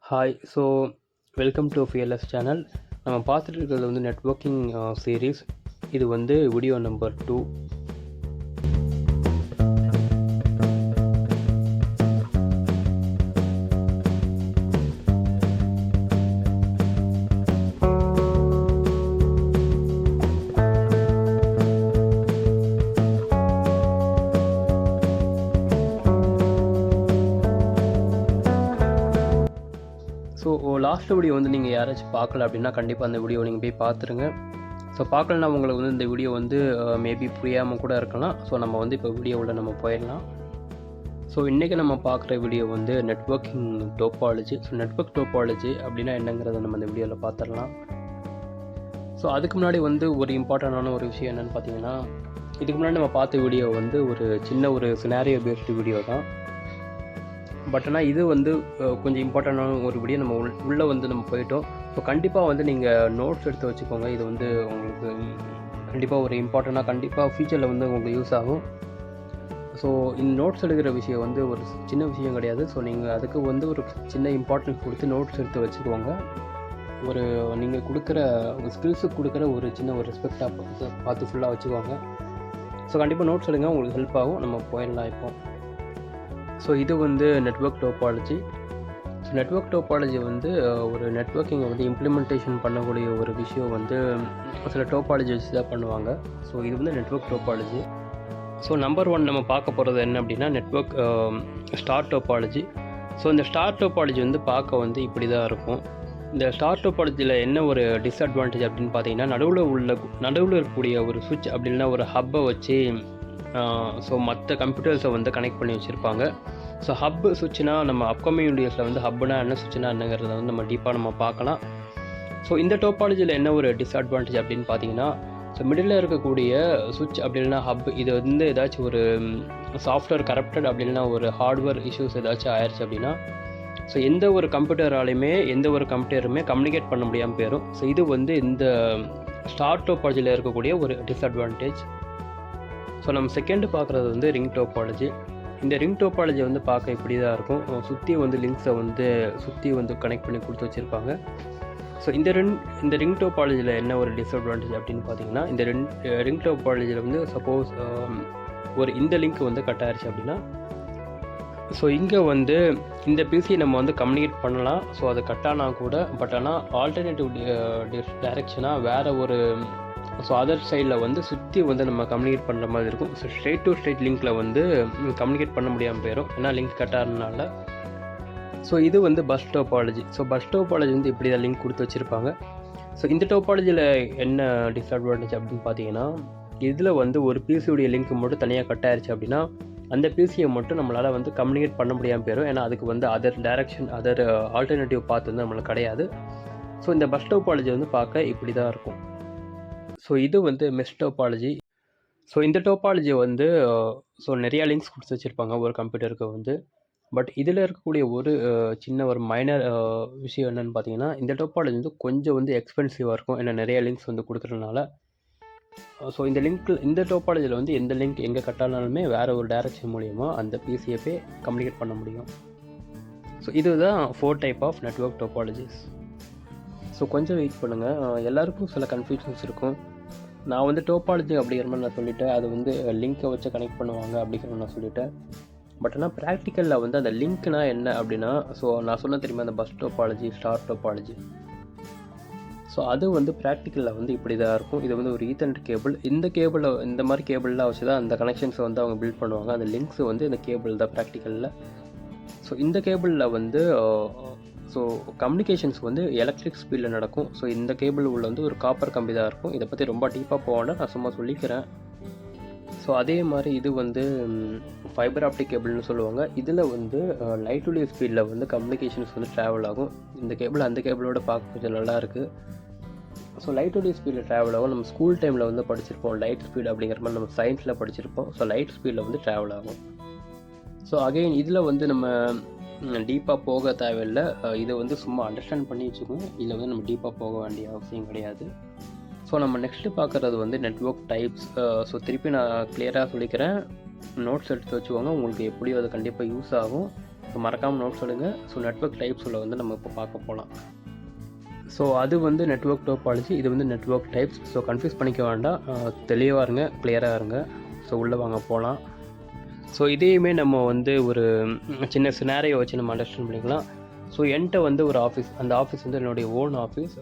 Hi. Welcome to fearless channel. நம்ம பார்த்துட்டு இருக்கிறது வந்து நெட்வொர்க்கிங் சீரீஸ். இது வந்து வீடியோ நம்பர் 2. லாஸ்ட் வீடியோ வந்து நீங்கள் யாராச்சும் பார்க்கல அப்படின்னா கண்டிப்பாக அந்த வீடியோ நீங்கள் போய் பார்த்துருங்க. பார்க்கலன்னா உங்களுக்கு வந்து இந்த வீடியோ வந்து மேபி புரியாமல் கூட இருக்கலாம். நம்ம வந்து இப்போ வீடியோவில் நம்ம போயிடலாம். இன்றைக்கி நம்ம பார்க்குற வீடியோ வந்து நெட்வொர்க்கிங் டோபாலஜி. நெட்வொர்க் டோபாலஜி அப்படின்னா என்னங்கிறத நம்ம இந்த வீடியோவில் பார்த்துடலாம். அதுக்கு முன்னாடி வந்து ஒரு இம்பார்ட்டண்டான ஒரு விஷயம் என்னென்னு பார்த்தீங்கன்னா, இதுக்கு முன்னாடி நம்ம பார்த்த வீடியோ வந்து ஒரு சின்ன ஒரு சினாரியோ பேஸ்டு வீடியோ தான். பட் ஆனால் இது வந்து கொஞ்சம் இம்பார்ட்டண்டான ஒரு வீடியோ. நம்ம உள்ளே வந்து நம்ம போயிட்டோம். கண்டிப்பாக வந்து நீங்கள் நோட்ஸ் எடுத்து வச்சுக்கோங்க. இது வந்து உங்களுக்கு கண்டிப்பாக ஒரு இம்பார்ட்டண்ட்டாக கண்டிப்பாக ஃபியூச்சரில் வந்து உங்களுக்கு யூஸ் ஆகும். இந்த நோட்ஸ் எடுக்கிற விஷயம் வந்து ஒரு சின்ன விஷயம் கிடையாது. நீங்கள் அதுக்கு வந்து ஒரு சின்ன இம்பார்ட்டன்ஸ் கொடுத்து நோட்ஸ் எடுத்து வச்சுக்கோங்க. ஒரு நீங்கள் கொடுக்குற ஸ்கில்ஸுக்கு கொடுக்குற ஒரு சின்ன ஒரு ரெஸ்பெக்டாக பார்த்து ஃபுல்லாக வச்சுக்கோங்க. கண்டிப்பாக நோட்ஸ் எடுங்க, உங்களுக்கு ஹெல்ப் ஆகும். நம்ம போயிடலாம் இப்போ. இது வந்து நெட்வொர்க் டோபாலஜி. நெட்வொர்க் டோபாலஜி வந்து ஒரு நெட்வொர்க்கிங்கை வந்து இம்ப்ளிமெண்டேஷன் பண்ணக்கூடிய ஒரு விஷயம் வந்து சில டோபாலஜிஸ் தான் பண்ணுவாங்க. இது வந்து நெட்வொர்க் டோபாலஜி. நம்பர் 1 நம்ம பார்க்க போகிறது என்ன அப்படின்னா நெட்வொர்க் ஸ்டார் டோபாலஜி. இந்த ஸ்டார் டோபாலஜி வந்து பார்க்க வந்து இப்படி தான் இருக்கும். இந்த ஸ்டார் டோபாலஜியில் என்ன ஒரு டிஸ்அட்வான்டேஜ் அப்படின்னு பார்த்தீங்கன்னா, நடுவில் இருக்கக்கூடிய ஒரு சுவிட்ச் அப்படின்னா ஒரு ஹப்பை வச்சு மற்ற கம்ப்யூட்டர்ஸை வந்து கனெக்ட் பண்ணி வச்சுருப்பாங்க. ஹப்பு சுவிட்ச்னா நம்ம அப்கமிங் வீடியோஸில் வந்து ஹப்புனா என்ன சுவிட்ச்னா என்னங்கிறத வந்து நம்ம டீப்பாக நம்ம பார்க்கலாம். இந்த டோபாலஜியில் என்ன ஒரு டிஸ்அட்வான்டேஜ் அப்படின்னு பார்த்தீங்கன்னா, மிடில் இருக்கக்கூடிய சுவிட்ச் அப்படின்னா ஹப், இது வந்து ஏதாச்சும் ஒரு சாஃப்ட்வேர் கரப்டட் அப்படின்னா ஒரு ஹார்ட்வேர் இஷ்யூஸ் ஏதாச்சும் ஆயிடுச்சு அப்படின்னா எந்த ஒரு கம்ப்யூட்டராலையுமே எந்த ஒரு கம்ப்யூட்டருமே கம்யூனிகேட் பண்ண முடியாமல் போயிடும். இது வந்து இந்த ஸ்டார் டோபாலஜியில் இருக்கக்கூடிய ஒரு டிஸ்அட்வான்டேஜ். நம்ம செகண்டு பார்க்குறது வந்து ரிங் டோபாலஜி. இந்த ரிங் டோபாலஜி வந்து பார்க்க இப்படி தான் இருக்கும். சுற்றி வந்து லிங்க்ஸை வந்து சுற்றி வந்து கனெக்ட் பண்ணி கொடுத்து வச்சுருப்பாங்க. இந்த ரிங் டோபாலஜியில் என்ன ஒரு டிஸ்அட்வான்டேஜ் அப்படின்னு பார்த்தீங்கன்னா, இந்த ரிங் டோபாலஜியில் வந்து சப்போஸ் இந்த லிங்க் வந்து கட் ஆயிடுச்சு அப்படின்னா இங்கே வந்து இந்த பிசியை நம்ம வந்து கம்யூனிகேட் பண்ணலாம். அது கட் ஆனால் கூட, பட் ஆனால் ஆல்டர்னேட்டிவ் டைரெக்ஷனாக வேறு ஒரு அதர் சைடில் வந்து சுற்றி வந்து நம்ம கம்யூனிகேட் பண்ணுற மாதிரி இருக்கும். ஸ்ட்ரெயிட் டு ஸ்ட்ரெயிட் லிங்க்கில் வந்து கம்யூனிகேட் பண்ண முடியாமல் போயிடும், ஏன்னா லிங்க் கட் ஆகிறதுனால. இது வந்து பஸ் டோபாலஜி. பஸ் டோபாலஜி வந்து இப்படி தான் லிங்க் கொடுத்து வச்சுருப்பாங்க. இந்த டோபாலஜியில் என்ன டிஸ்அட்வான்டேஜ் அப்படின்னு பார்த்தீங்கன்னா, இதில் வந்து ஒரு பிசியுடைய லிங்க் மட்டும் தனியாக கட் ஆயிடுச்சு அப்படின்னா அந்த பிசியை மட்டும் நம்மளால் வந்து கம்யூனிகேட் பண்ண முடியாமல் போயிடும், ஏன்னா அதுக்கு வந்து அதர் டைரக்ஷன் அதர் ஆல்டர்னேட்டிவ் பாத் வந்து நம்மளுக்கு கிடையாது. இந்த பஸ் டோபாலஜி வந்து பார்க்க இப்படி தான் இருக்கும். இது வந்து மெஷ் டோபாலஜி. இந்த டோபாலஜி வந்து நிறையா லிங்க்ஸ் கொடுத்து வச்சுருப்பாங்க ஒரு கம்ப்யூட்டருக்கு வந்து. பட் இதில் இருக்கக்கூடிய ஒரு சின்ன ஒரு மைனர் விஷயம் என்னென்னு பார்த்தீங்கன்னா, இந்த டோபாலஜி வந்து கொஞ்சம் வந்து எக்ஸ்பென்சிவாக இருக்கும், ஏன்னா நிறையா லிங்க்ஸ் வந்து கொடுக்குறதுனால. இந்த டோபாலஜியில் வந்து எந்த லிங்க் எங்கே கட்டானாலுமே வேறு ஒரு டைரக்ஷன் மூலிமா அந்த பிசியை போய் கம்யூனிகேட் பண்ண முடியும். இதுதான் 4 டைப் ஆஃப் நெட்வொர்க் டோபாலஜிஸ். கொஞ்சம் வெயிட் பண்ணுங்கள். எல்லாருக்கும் சில கன்ஃபியூஷன்ஸ் இருக்கும். நான் வந்து டோபாலஜி அப்படிங்கிற மாதிரி நான் சொல்லிட்டேன், அது வந்து லிங்க்கை வச்சு கனெக்ட் பண்ணுவாங்க அப்படிங்கிற நான் சொல்லிட்டேன். பட் ஆனால் ப்ராக்டிக்கலில் வந்து அந்த லிங்க்னா என்ன அப்படின்னா, நான் சொன்ன தெரியுமா அந்த பஸ் டோபாலஜி, ஸ்டார் டோபாலஜி. அது வந்து ப்ராக்டிக்கலில் வந்து இப்படி தான் இருக்கும். இது வந்து ஒரு ஈத்தர்நெட் கேபிள். இந்த மாதிரி கேபிள்லாம் வச்சு தான் அந்த கனெக்ஷன்ஸை வந்து அவங்க பில்ட் பண்ணுவாங்க. அந்த லிங்க்ஸ் வந்து இந்த கேபிள் தான் ப்ராக்டிக்கலில். இந்த கேபிளில் வந்து கம்யூனிகேஷன்ஸ் வந்து எலக்ட்ரிக் ஸ்பீடில் நடக்கும். இந்த கேபிள் உள்ள வந்து ஒரு காப்பர் கம்பி தான் இருக்கும். இதை பற்றி ரொம்ப டீப்பாக போவேன்னா நான் சும்மா சொல்லிக்கிறேன். அதே மாதிரி இது வந்து ஃபைபர் ஆப்டிக் கேபிள்னு சொல்லுவாங்க. இதில் வந்து லைட் ஒலி ஸ்பீடில் வந்து கம்யூனிகேஷன்ஸ் வந்து ட்ராவல் ஆகும். இந்த கேபிள் அந்த கேபிளோட பார்க்க கொஞ்சம் நல்லா இருக்குது. லைட் ஒலி ஸ்பீடில் ட்ராவல் ஆகும். நம்ம ஸ்கூல் டைமில் வந்து படிச்சிருப்போம் லைட் ஸ்பீட் அப்படிங்கிற மாதிரி, நம்ம சயின்ஸில் படிச்சிருப்போம். லைட் ஸ்பீடில் வந்து ட்ராவல் ஆகும். அகெயின் இதில் வந்து நம்ம டீப்பாக போக தேவையில்லை. இதை வந்து சும்மா அண்டர்ஸ்டாண்ட் பண்ணி வச்சுக்கோங்க. இதில் வந்து நம்ம டீப்பாக போக வேண்டிய அவசியம் கிடையாது. நம்ம நெக்ஸ்ட்டு பார்க்குறது வந்து நெட்வொர்க் டைப்ஸ். திருப்பி நான் கிளியராக சொல்லிக்கிறேன், நோட்ஸ் எடுத்து வச்சுக்கோங்க. உங்களுக்கு எப்படியோ அது கண்டிப்பாக யூஸ் ஆகும். ஸோ மறக்காமல் நோட் சொல்லுங்கள். ஸோ நெட்வொர்க் டைப்ஸில் வந்து நம்ம இப்போ பார்க்க போகலாம். ஸோ அது வந்து நெட்வொர்க் டோபாலஜி, இது வந்து நெட்வொர்க் டைப்ஸ். ஸோ கன்ஃபியூஸ் பண்ணிக்க வேண்டாம், தெளிவாக இருங்க, கிளியராக இருங்க. ஸோ உள்ளே வாங்க போகலாம். ஸோ இதையுமே நம்ம வந்து ஒரு சின்ன சினாரியோ வச்சு நம்ம அண்டர்ஸ்டாண்ட் பண்ணிக்கலாம். ஸோ என்கிட்ட வந்து ஒரு ஆஃபீஸ், அந்த ஆஃபீஸ் வந்து என்னுடைய ஓன் ஆஃபீஸ்.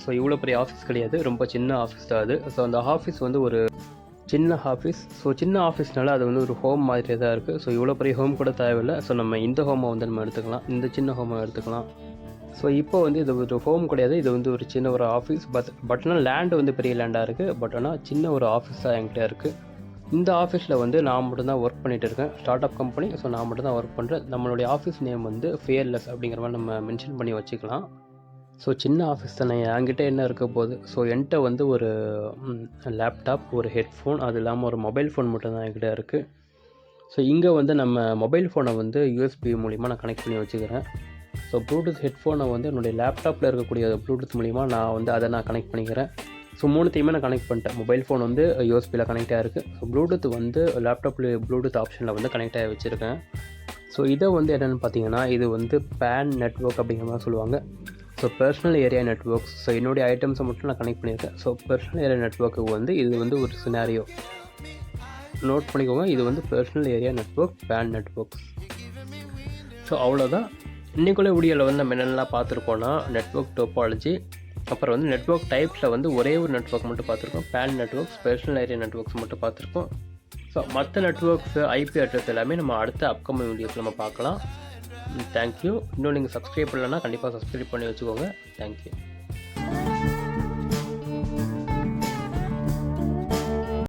ஸோ இவ்வளோ பெரிய ஆஃபீஸ் கிடையாது, ரொம்ப சின்ன ஆஃபீஸ் தான் அது. ஸோ அந்த ஆஃபீஸ் வந்து ஒரு சின்ன ஆஃபீஸ். ஸோ சின்ன ஆஃபீஸ்னால அது வந்து ஒரு ஹோம் மாதிரி தான் இருக்குது. ஸோ இவ்வளோ பெரிய ஹோம் கூட தேவையில்லை. ஸோ நம்ம இந்த ஹோமை வந்து நம்ம எடுத்துக்கலாம், இந்த சின்ன ஹோமை எடுத்துக்கலாம். ஸோ இப்போ வந்து இது ஒரு ஹோம் கிடையாது, இது வந்து ஒரு சின்ன ஒரு ஆஃபீஸ். பட் ஆனால் லேண்டு வந்து பெரிய லேண்டாக இருக்குது. பட் ஆனால் சின்ன ஒரு ஆஃபீஸ் தான் என்கிட்ட இருக்குது. இந்த ஆஃபீஸில் வந்து நான் மட்டும்தான் ஒர்க் பண்ணிகிட்டு இருக்கேன். Start up company. ஸோ நான் மட்டும் தான் ஒர்க் பண்ணுறேன். நம்மளுடைய ஆஃபீஸ் நேம் வந்து ஃபியர்லெஸ் அப்படிங்கிற மாதிரி நம்ம மென்ஷன் பண்ணி வச்சுக்கலாம். ஸோ சின்ன ஆஃபீஸ் தானே, என்கிட்ட என்ன இருக்க போகுது. ஸோ என்கிட்ட வந்து ஒரு லேப்டாப், ஒரு ஹெட்ஃபோன், அது இல்லாமல் ஒரு மொபைல் ஃபோன் மட்டும்தான் என்கிட்ட இருக்குது. ஸோ இங்கே வந்து நம்ம மொபைல் ஃபோனை வந்து யூஎஸ்பி மூலிமா நான் கனெக்ட் பண்ணி வச்சுக்கிறேன். ஸோ ப்ளூடூத் ஹெட்ஃபோனை வந்து என்னுடைய லேப்டாப்பில் இருக்கக்கூடிய ப்ளூடூத் மூலிமா நான் வந்து அதை நான் கனெக்ட் பண்ணிக்கிறேன். ஸோ மூணுத்தையுமே நான் கனெக்ட் பண்ணிட்டேன். மொபைல் ஃபோன் வந்து யூஎஸ்பியில் கனெக்ட் ஆகிருக்கு. ஸோ ப்ளூடூத் வந்து லேப்டாப்பில் ப்ளூடூத் ஆப்ஷனில் வந்து கனெக்ட் ஆகி வச்சுருக்கேன். ஸோ இதை வந்து என்னென்னு பார்த்தீங்கன்னா, இது வந்து பேன் நெட்வொர்க் அப்படிங்கிற மாதிரி சொல்லுவாங்க. So personal area networks. So என்னுடைய ஐட்டம்ஸை மட்டும் நான் கனெக்ட் பண்ணியிருக்கேன். ஸோ பர்சனல் ஏரியா நெட்வொர்க்கு வந்து இது வந்து ஒரு சினாரியோ நோட் பண்ணிக்கோங்க. இது வந்து personal area network, PAN networks. So அவ்வளோதான். இன்றைக்குள்ள வீடியோவில் வந்து நம்ம என்னென்னலாம் பார்த்துருக்கோன்னா, நெட்வொர்க் டோபாலஜி, அப்புறம் வந்து நெட்வொர்க் டைப்ஸில் வந்து ஒரே ஒரு நெட்வொர்க் மட்டும் பார்த்துருக்கோம், PAN networks, personal area networks மட்டும் பார்த்துருக்கோம். ஸோ மற்ற நெட்வொர்க்ஸ், ஐபி அட்ரஸ் எல்லாமே நம்ம அடுத்த அப்கமிங் வீடியோஸில் நம்ம பார்க்கலாம். தேங்க்யூ. இன்னும் நீங்கள் சப்ஸ்கிரைப் பண்ணலன்னா கண்டிப்பாக சப்ஸ்கிரைப் பண்ணி வச்சுக்கோங்க. தேங்க்யூ.